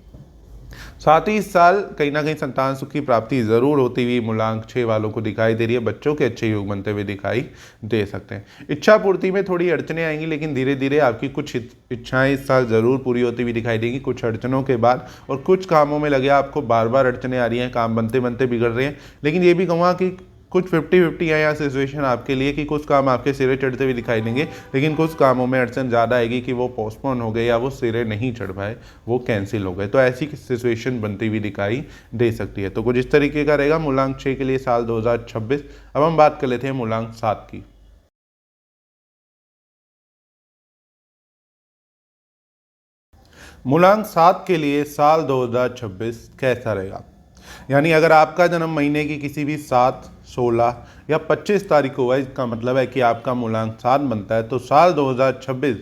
साथ ही इस साल कहीं ना कहीं संतान सुख की प्राप्ति जरूर होती हुई मूलांक 6 वालों को दिखाई दे रही है। बच्चों के अच्छे योग बनते हुए दिखाई दे सकते हैं। इच्छा पूर्ति में थोड़ी अड़चने आएंगी, लेकिन धीरे धीरे आपकी कुछ इच्छाएं इस साल जरूर पूरी होती हुई दिखाई देंगी कुछ अड़चनों के बाद। और कुछ कामों में लगे आपको बार बार अड़चने आ रही हैं, काम बनते बनते बिगड़ रहे हैं, लेकिन ये भी कहूँगा कि कुछ 50-50 है यहाँ सिचुएशन आपके लिए कि कुछ काम आपके सिरे चढ़ते हुए दिखाई देंगे, लेकिन कुछ कामों में अड़चन ज़्यादा आएगी कि वो पोस्टपोन हो गए या वो सिरे नहीं चढ़ पाए, वो कैंसिल हो गए। तो ऐसी सिचुएशन बनती हुई दिखाई दे सकती है। तो कुछ इस तरीके का रहेगा मूलांक 6 के लिए साल 2026। अब हम बात कर लेते हैं मूलांक 7 की। मूलांक 7 के लिए साल 2026 कैसा रहेगा? यानी अगर आपका जन्म महीने की किसी भी 7, 16 या 25 तारीख को हुआ, इसका मतलब है कि आपका मूलांक 7 बनता है, तो साल 2026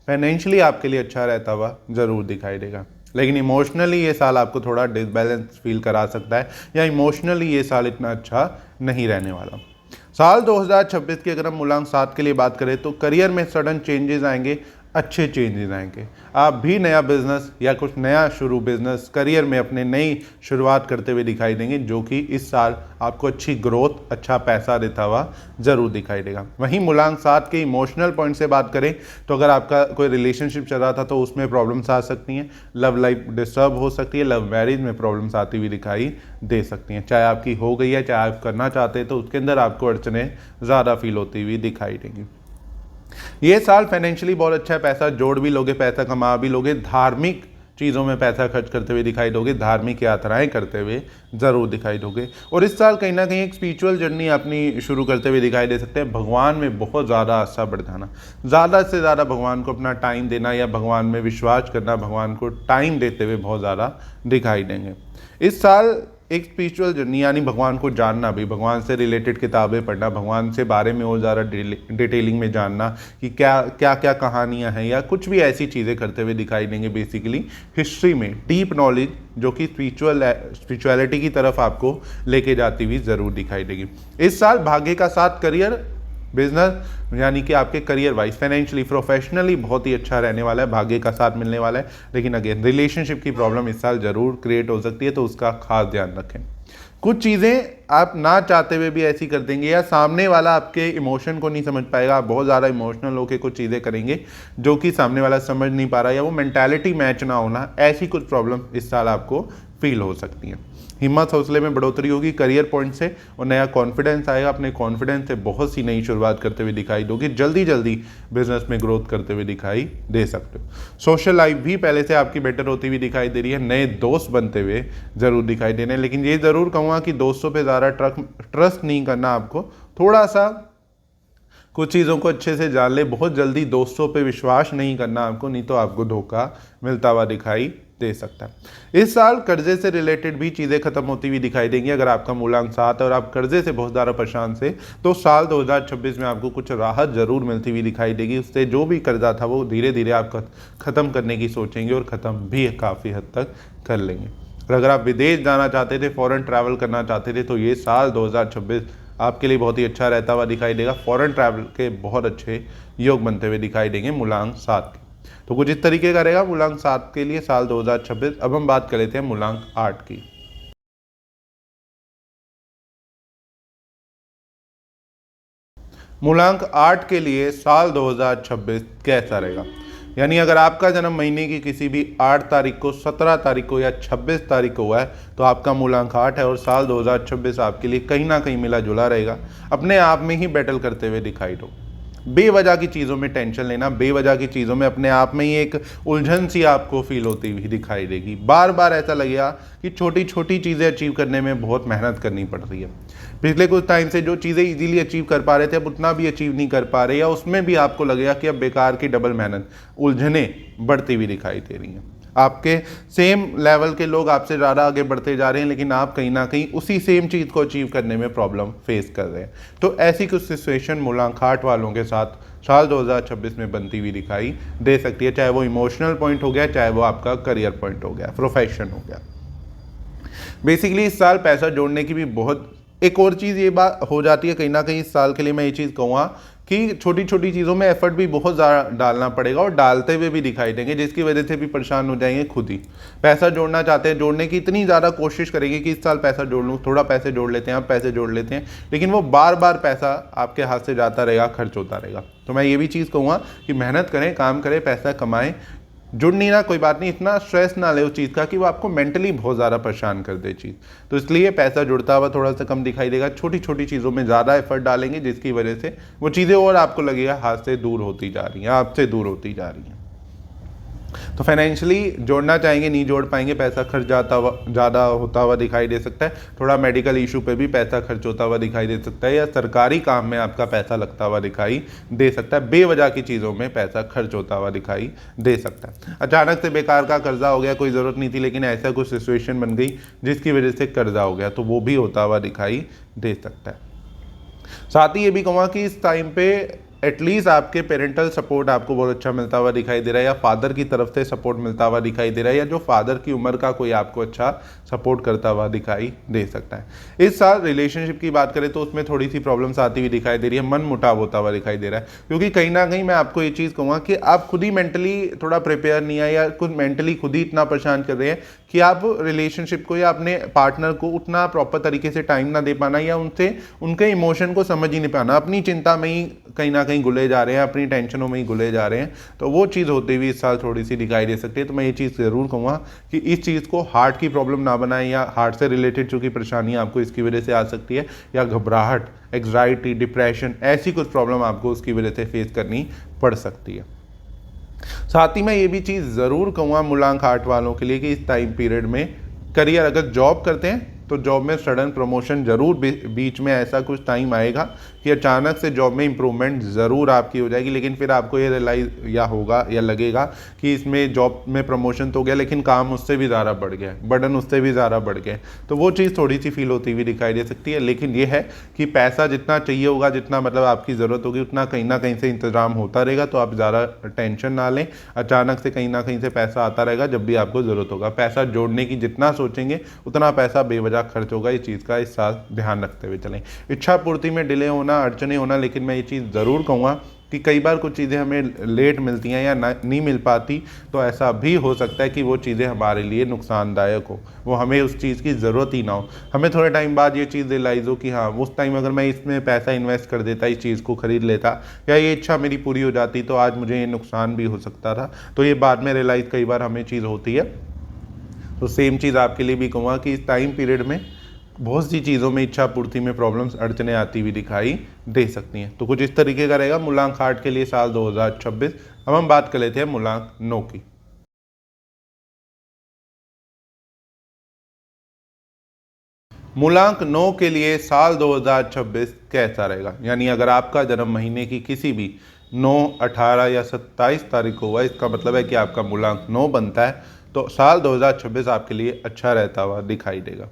फाइनेंशियली आपके लिए अच्छा रहता हुआ जरूर दिखाई देगा। लेकिन इमोशनली ये साल आपको थोड़ा डिसबैलेंस फील करा सकता है, या इमोशनली ये साल इतना अच्छा नहीं रहने वाला। साल 2026 की अगर हम मूलांक 7 के लिए बात करें तो करियर में सडन चेंजेस आएंगे, अच्छे चेंजेस आएंगे। आप भी नया बिजनेस या कुछ नया शुरू बिजनेस करियर में अपने नई शुरुआत करते हुए दिखाई देंगे, जो कि इस साल आपको अच्छी ग्रोथ, अच्छा पैसा देता हुआ जरूर दिखाई देगा। वहीं मूलांक 7 के इमोशनल पॉइंट से बात करें तो अगर आपका कोई रिलेशनशिप चल रहा था तो उसमें प्रॉब्लम्स आ सकती हैं, लव लाइफ डिस्टर्ब हो सकती है, लव मैरिज में प्रॉब्लम्स आती हुई दिखाई दे सकती हैं। चाहे आपकी हो गई है, चाहे आप करना चाहते हैं, तो उसके अंदर आपको अड़चने ज़्यादा फील होती हुई दिखाई देंगी। ये साल फाइनेंशियली बहुत अच्छा है, पैसा जोड़ भी लोगे, पैसा कमा भी लोगे, धार्मिक चीज़ों में पैसा खर्च करते हुए दिखाई दोगे, धार्मिक यात्राएं करते हुए ज़रूर दिखाई दोगे। और इस साल कहीं ना कहीं एक स्पिरिचुअल जर्नी अपनी शुरू करते हुए दिखाई दे सकते हैं। भगवान में बहुत ज़्यादा आस्था बढ़ाना, ज़्यादा से ज़्यादा भगवान को अपना टाइम देना या भगवान में विश्वास करना, भगवान को टाइम देते हुए बहुत ज़्यादा दिखाई देंगे। इस साल एक स्पिरिचुअल जर्नी यानी भगवान को जानना भी, भगवान से रिलेटेड किताबें पढ़ना, भगवान से बारे में और ज़्यादा डिटेलिंग में जानना कि क्या क्या क्या कहानियाँ हैं या कुछ भी ऐसी चीज़ें करते हुए दिखाई देंगे। बेसिकली हिस्ट्री में डीप नॉलेज जो कि स्पिरिचुअलिटी की तरफ आपको लेके जाती हुई ज़रूर दिखाई देगी। इस साल भाग्य का साथ करियर, बिजनेस यानी कि आपके करियर वाइज, फाइनेंशियली, प्रोफेशनली बहुत ही अच्छा रहने वाला है, भाग्य का साथ मिलने वाला है। लेकिन अगेन रिलेशनशिप की प्रॉब्लम इस साल जरूर क्रिएट हो सकती है, तो उसका खास ध्यान रखें। कुछ चीज़ें आप ना चाहते हुए भी ऐसी कर देंगे या सामने वाला आपके इमोशन को नहीं समझ पाएगा, आप बहुत ज़्यादा इमोशनल होकर कुछ चीज़ें करेंगे जो कि सामने वाला समझ नहीं पा रहा, या वो मेंटालिटी मैच ना होना, ऐसी कुछ प्रॉब्लम इस साल आपको फील हो सकती है। हिम्मत हौसले में बढ़ोतरी होगी करियर पॉइंट से, और नया कॉन्फिडेंस आएगा। अपने कॉन्फिडेंस से बहुत सी नई शुरुआत करते हुए दिखाई दोगे, जल्दी जल्दी बिजनेस में ग्रोथ करते हुए दिखाई दे सकते हो। सोशल लाइफ भी पहले से आपकी बेटर होती हुई दिखाई दे रही है, नए दोस्त बनते हुए जरूर दिखाई दे रहे हैं। लेकिन ये ज़रूर कहूँगा कि दोस्तों पर ज़्यादा ट्रस्ट नहीं करना, आपको थोड़ा सा कुछ चीज़ों को अच्छे से जान ले, बहुत जल्दी दोस्तों पे विश्वास नहीं करना आपको, नहीं तो आपको धोखा मिलता हुआ दिखाई दे सकता है। इस साल कर्जे से रिलेटेड भी चीज़ें खत्म होती हुई दिखाई देंगी। अगर आपका मूलांक 7 है और आप कर्जे से बहुत ज़्यादा परेशान से, तो साल 2026 में आपको कुछ राहत जरूर मिलती हुई दिखाई देगी। उससे जो भी कर्जा था वो धीरे धीरे आप ख़त्म करने की सोचेंगे और ख़त्म भी काफ़ी हद तक कर लेंगे। और अगर आप विदेश जाना चाहते थे, फॉरेन ट्रैवल करना चाहते थे, तो ये साल 2026 आपके लिए बहुत ही अच्छा रहता हुआ दिखाई देगा। फॉरेन ट्रैवल के बहुत अच्छे योग बनते हुए दिखाई देंगे मूलांक 7 के। तो कुछ इस तरीके का रहेगा मूलांक 7 के लिए साल 2026। अब हम बात कर लेते हैं मूलांक 8 की। मूलांक 8 के लिए साल 2026 कैसा रहेगा? यानी अगर आपका जन्म महीने की किसी भी 8 तारीख को, 17 तारीख को या 26 तारीख को हुआ है, तो आपका मूलांक 8 है और साल 2026 आपके लिए कहीं ना कहीं मिला जुला रहेगा। अपने आप में ही बैटल करते हुए दिखाई दो। बेवजह की चीज़ों में टेंशन लेना, बेवजह की चीज़ों में अपने आप में ही एक उलझन सी आपको फील होती हुई दिखाई देगी। बार बार ऐसा लगेगा कि छोटी छोटी चीज़ें अचीव करने में बहुत मेहनत करनी पड़ रही है। पिछले कुछ टाइम से जो चीज़ें इजीली अचीव कर पा रहे थे, अब उतना भी अचीव नहीं कर पा रहे, या उसमें भी आपको लगेगा कि अब बेकार की डबल मेहनत, उलझने बढ़ती हुई दिखाई दे रही हैं। आपके सेम लेवल के लोग आपसे ज़्यादा आगे बढ़ते जा रहे हैं, लेकिन आप कहीं ना कहीं उसी सेम चीज़ को अचीव करने में प्रॉब्लम फेस कर रहे हैं। तो ऐसी कुछ सिचुएशन मूलांक 8 वालों के साथ साल 2026 में बनती हुई दिखाई दे सकती है, चाहे वो इमोशनल पॉइंट हो गया, चाहे वो आपका करियर पॉइंट हो गया, प्रोफेशन हो गया। बेसिकली इस साल पैसा जोड़ने की भी बहुत एक और चीज़ ये बात हो जाती है कहीं ना कहीं इस साल के लिए, मैं ये चीज़ कहूँगा कि छोटी छोटी चीज़ों में एफर्ट भी बहुत ज़्यादा डालना पड़ेगा और डालते हुए भी दिखाई देंगे, जिसकी वजह से भी परेशान हो जाएंगे खुद ही। पैसा जोड़ना चाहते हैं, जोड़ने की इतनी ज़्यादा कोशिश करेंगे कि इस साल पैसा जोड़ लूँ, थोड़ा पैसे जोड़ लेते हैं, अब पैसे जोड़ लेते हैं, लेकिन वो बार बार पैसा आपके हाथ से जाता रहेगा, खर्च होता रहेगा। तो मैं ये भी चीज़ कहूँगा कि मेहनत करें, काम करें, पैसा कमाएं, जुड़ नहीं ना कोई बात नहीं, इतना स्ट्रेस ना ले उस चीज़ का कि वो आपको मेंटली बहुत ज़्यादा परेशान कर दे चीज़। तो इसलिए पैसा जुड़ता हुआ थोड़ा सा कम दिखाई देगा, छोटी छोटी चीज़ों में ज़्यादा एफर्ट डालेंगे, जिसकी वजह से वो चीज़ें और आपको लगेगा हाथ से दूर होती जा रही हैं, आपसे दूर होती जा रही हैं। तो फाइनेंशियली जोड़ना चाहेंगे, नहीं जोड़ पाएंगे, पैसा खर्च ज़्यादा होता हुआ दिखाई दे सकता है, थोड़ा मेडिकल इशू पे भी पैसा खर्च होता हुआ दिखाई दे सकता है, या सरकारी काम में आपका पैसा लगता हुआ दिखाई दे सकता है, बेवजह की चीज़ों में पैसा खर्च होता हुआ दिखाई दे सकता है। अचानक से बेकार का कर्जा हो गया, कोई ज़रूरत नहीं थी लेकिन ऐसा कुछ सिचुएशन बन गई जिसकी वजह से कर्जा हो गया, तो वो भी होता हुआ दिखाई दे सकता है। साथ ही ये भी कहूँगा कि इस टाइम पे एटलीस्ट आपके पेरेंटल सपोर्ट आपको बहुत अच्छा मिलता हुआ दिखाई दे रहा है, या फादर की तरफ से सपोर्ट मिलता हुआ दिखाई दे रहा है, या जो फादर की उम्र का कोई आपको अच्छा सपोर्ट करता हुआ दिखाई दे सकता है। इस साल रिलेशनशिप की बात करें तो उसमें थोड़ी सी प्रॉब्लम्स आती हुई दिखाई दे रही है, मन मुटाव होता हुआ दिखाई दे रहा है, क्योंकि कहीं ना कहीं मैं आपको ये चीज़ कहूँगा कि आप खुद ही मेंटली थोड़ा प्रिपेयर नहीं है, या खुद मेंटली खुद ही इतना परेशान कर रहे हैं कि आप रिलेशनशिप को या अपने पार्टनर को उतना प्रॉपर तरीके से टाइम ना दे पाना, या उनसे उनके इमोशन को समझ ही नहीं पाना, अपनी चिंता में ही कहीं ना कहीं घुले जा रहे हैं, अपनी टेंशनों में ही घुले जा रहे हैं। तो वो चीज़ होती हुई इस साल थोड़ी सी दिखाई दे सकती है। तो मैं ये चीज़ ज़रूर कहूँगा कि इस चीज़ को हार्ट की प्रॉब्लम ना बनाएं, या हार्ट से रिलेटेड चूँकि परेशानी आपको इसकी वजह से आ सकती है, या घबराहट, एग्जाइटी, डिप्रेशन, ऐसी कुछ प्रॉब्लम आपको उसकी वजह से फेस करनी पड़ सकती है। साथ ही मैं ये भी चीज़ ज़रूर कहूँगा मूलांक 8 वालों के लिए कि इस टाइम पीरियड में करियर, अगर जॉब करते हैं तो जॉब में सडन प्रमोशन ज़रूर बीच में ऐसा कुछ टाइम आएगा कि अचानक से जॉब में इंप्रूवमेंट ज़रूर आपकी हो जाएगी, लेकिन फिर आपको ये रियलाइज या होगा या लगेगा कि इसमें जॉब में प्रमोशन तो हो गया लेकिन काम उससे भी ज़्यादा बढ़ गया, बर्डन उससे भी ज़्यादा बढ़ गया। तो वो चीज़ थोड़ी सी फील होती हुई दिखाई दे सकती है, लेकिन ये है कि पैसा जितना चाहिए होगा, जितना मतलब आपकी ज़रूरत होगी, उतना कहीं ना कहीं से इंतज़ाम होता रहेगा। तो आप ज़्यादा टेंशन ना लें, अचानक से कहीं ना कहीं से पैसा आता रहेगा जब भी आपको ज़रूरत होगा। पैसा जोड़ने की जितना सोचेंगे उतना पैसा बेवजह खर्च होगा, इस चीज़ का इस साल ध्यान रखते हुए चलें। इच्छा पूर्ति में डिले होना, अड़चने होना, लेकिन मैं ये चीज़ ज़रूर कहूँगा कि कई बार कुछ चीज़ें हमें लेट मिलती हैं या नहीं मिल पाती, तो ऐसा भी हो सकता है कि वो चीज़ें हमारे लिए नुकसानदायक हो, वो हमें उस चीज़ की ज़रूरत ही ना हो, हमें थोड़े टाइम बाद ये चीज़ रियलाइज़ हो कि हाँ उस टाइम अगर मैं इसमें पैसा इन्वेस्ट कर देता, इस चीज़ को खरीद लेता, या ये इच्छा मेरी पूरी हो जाती, तो आज मुझे ये नुकसान भी हो सकता था। तो ये बाद में रियलाइज़ कई बार हमें चीज़ होती है। तो सेम चीज़ आपके लिए भी कहूँगा कि इस टाइम पीरियड में बहुत सी चीज़ों में इच्छा पूर्ति में प्रॉब्लम्स, अड़चने आती हुई दिखाई दे सकती हैं। तो कुछ इस तरीके का रहेगा मूलांक 8 के लिए साल 2026। अब हम बात कर लेते हैं मूलांक 9 की। मूलांक 9 के लिए साल 2026 कैसा रहेगा, यानी अगर आपका जन्म महीने की किसी भी 9, 18 या 27 तारीख को हुआ, इसका मतलब है कि आपका मूलांक 9 बनता है, तो साल 2026 आपके लिए अच्छा रहता हुआ दिखाई देगा।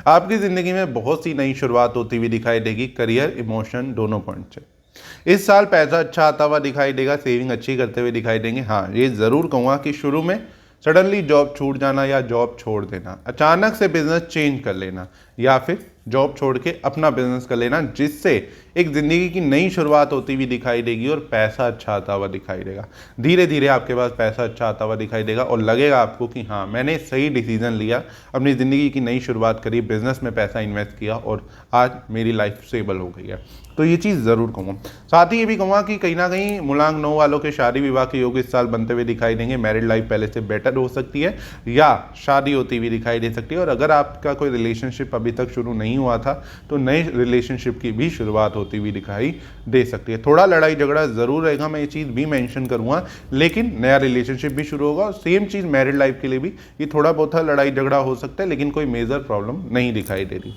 आपकी ज़िंदगी में बहुत सी नई शुरुआत होती हुई दिखाई देगी, करियर, इमोशन दोनों पॉइंट से। इस साल पैसा अच्छा आता हुआ दिखाई देगा, सेविंग अच्छी करते हुए दिखाई देंगे। हाँ, ये ज़रूर कहूँगा कि शुरू में सडनली जॉब छूट जाना या जॉब छोड़ देना, अचानक से बिजनेस चेंज कर लेना, या फिर जॉब छोड़ के अपना बिजनेस कर लेना, जिससे एक ज़िंदगी की नई शुरुआत होती हुई दिखाई देगी और पैसा अच्छा आता हुआ दिखाई देगा। धीरे धीरे आपके पास पैसा अच्छा आता हुआ दिखाई देगा और लगेगा आपको कि हाँ मैंने सही डिसीजन लिया, अपनी ज़िंदगी की नई शुरुआत करी, बिजनेस में पैसा इन्वेस्ट किया और आज मेरी लाइफ स्टेबल हो गई है। तो ये चीज़ ज़रूर कहूँगा। साथ ही ये भी कहूँगा कि कहीं ना कहीं मूलांक 9 वालों के शादी विवाह के योग इस साल बनते हुए दिखाई देंगे। मैरिड लाइफ पहले से बेटर हो सकती है या शादी होती हुई दिखाई दे सकती है। और अगर आपका कोई रिलेशनशिप अभी तक शुरू नहीं हुआ था तो नए रिलेशनशिप की भी शुरुआत होती हुई दिखाई दे सकती है। थोड़ा लड़ाई झगड़ा ज़रूर रहेगा, मैं ये चीज़ भी मेंशन करूँगा, लेकिन नया रिलेशनशिप भी शुरू होगा। और सेम चीज़ मैरिड लाइफ के लिए भी, ये थोड़ा बहुत लड़ाई झगड़ा हो सकता है लेकिन कोई मेजर प्रॉब्लम नहीं दिखाई दे रही।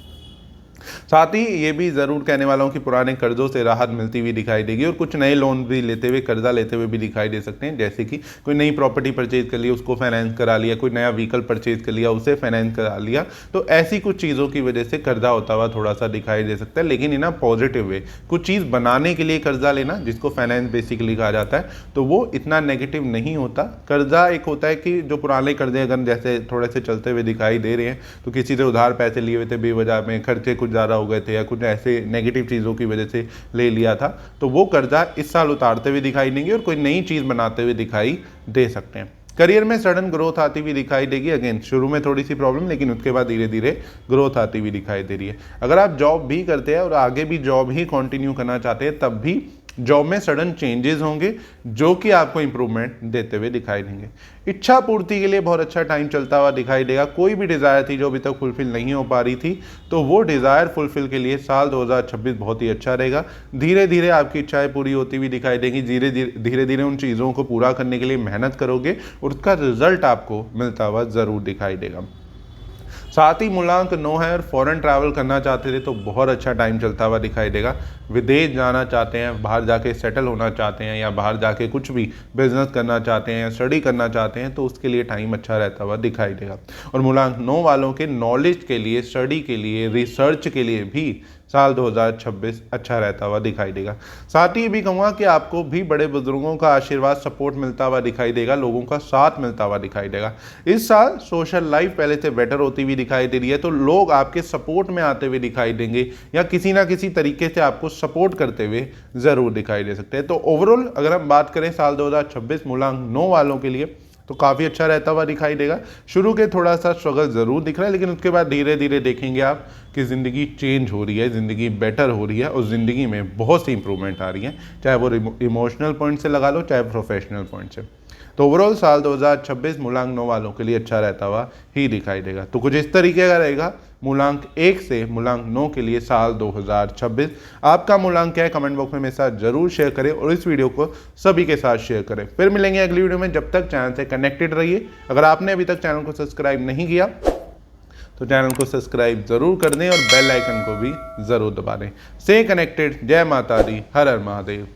साथ ही ये भी ज़रूर कहने वाला हूँ कि पुराने कर्जों से राहत मिलती हुई दिखाई देगी और कुछ नए लोन भी लेते हुए, कर्जा लेते हुए भी दिखाई दे सकते हैं। जैसे कि कोई नई प्रॉपर्टी परचेज कर लिया, उसको फाइनेंस करा लिया, कोई नया व्हीकल परचेज कर लिया, उसे फाइनेंस करा लिया। तो ऐसी कुछ चीज़ों की वजह से कर्जा होता हुआ थोड़ा सा दिखाई दे सकता है, लेकिन इन पॉजिटिव वे। कुछ चीज़ बनाने के लिए कर्जा लेना, जिसको फाइनेंस बेसिकली कहा जाता है, तो वो इतना नेगेटिव नहीं होता। कर्जा एक होता है कि जो पुराने कर्जे अगर जैसे थोड़े से चलते हुए दिखाई दे रहे हैं, तो किसी से उधार पैसे लिए हुए थे, बेवजह में खर्चे कुछ ज़्यादा हो गए थे या कुछ ऐसे नेगेटिव चीज़ों की वजह से ले लिया था, तो वो कर्जा इस साल उतारते हुए दिखाई देंगे और कोई नई चीज़ बनाते हुए दिखाई दे सकते हैं। करियर में सडन ग्रोथ आती हुई दिखाई देगी। अगेन शुरू में थोड़ी सी प्रॉब्लम, लेकिन उसके बाद धीरे धीरे ग्रोथ आती हुई दिखाई दे रही है। अगर आप जॉब भी करते हैं और आगे भी जॉब ही कंटिन्यू करना चाहते हैं, तब भी जॉब में सडन चेंजेस होंगे जो कि आपको इंप्रूवमेंट देते हुए दिखाई देंगे। इच्छा पूर्ति के लिए बहुत अच्छा टाइम चलता हुआ दिखाई देगा। कोई भी डिज़ायर थी जो अभी तक फुलफिल नहीं हो पा रही थी, तो वो डिज़ायर फुलफिल के लिए साल 2026 बहुत ही अच्छा रहेगा। धीरे धीरे आपकी इच्छाएं पूरी होती हुई दिखाई देंगी। धीरे धीरे उन चीज़ों को पूरा करने के लिए मेहनत करोगे और उसका रिजल्ट आपको मिलता हुआ ज़रूर दिखाई देगा। साथ ही मूलांक 9 है और फॉरेन ट्रैवल करना चाहते थे तो बहुत अच्छा टाइम चलता हुआ दिखाई देगा। विदेश जाना चाहते हैं, बाहर जाके सेटल होना चाहते हैं या बाहर जाके कुछ भी बिजनेस करना चाहते हैं या स्टडी करना चाहते हैं, तो उसके लिए टाइम अच्छा रहता हुआ दिखाई देगा। और मूलांक 9 वालों के नॉलेज के लिए, स्टडी के लिए, रिसर्च के लिए भी साल 2026 अच्छा रहता हुआ दिखाई देगा। साथ ही भी कहूँगा कि आपको भी बड़े बुजुर्गों का आशीर्वाद, सपोर्ट मिलता हुआ दिखाई देगा, लोगों का साथ मिलता हुआ दिखाई देगा। इस साल सोशल लाइफ पहले से बेटर होती हुई दिखाई दे रही है, तो लोग आपके सपोर्ट में आते हुए दिखाई देंगे या किसी ना किसी तरीके से आपको सपोर्ट करते हुए ज़रूर दिखाई दे सकते हैं। तो ओवरऑल अगर हम बात करें साल 2026 मूलांक 9 वालों के लिए, तो काफ़ी अच्छा रहता हुआ दिखाई देगा। शुरू के थोड़ा सा स्ट्रगल ज़रूर दिख रहा है, लेकिन उसके बाद धीरे धीरे देखेंगे आप कि ज़िंदगी चेंज हो रही है, ज़िंदगी बेटर हो रही है और ज़िंदगी में बहुत सी इंप्रूवमेंट आ रही है, चाहे वो इमोशनल पॉइंट से लगा लो, चाहे प्रोफेशनल पॉइंट से। तो ओवरऑल साल 2026 मूलांक 9 वालों के लिए अच्छा रहता हुआ ही दिखाई देगा। तो कुछ इस तरीके का रहेगा मूलांक 1 से मूलांक 9 के लिए साल 2026। आपका मूलांक क्या है कमेंट बॉक्स में मेरे साथ जरूर शेयर करें और इस वीडियो को सभी के साथ शेयर करें। फिर मिलेंगे अगली वीडियो में, जब तक चैनल से कनेक्टेड रहिए। अगर आपने अभी तक चैनल को सब्सक्राइब नहीं किया तो चैनल को सब्सक्राइब जरूर कर दें और बेल आइकन को भी जरूर दबा दें। से कनेक्टेड। जय माता दी, हर हर महादेव।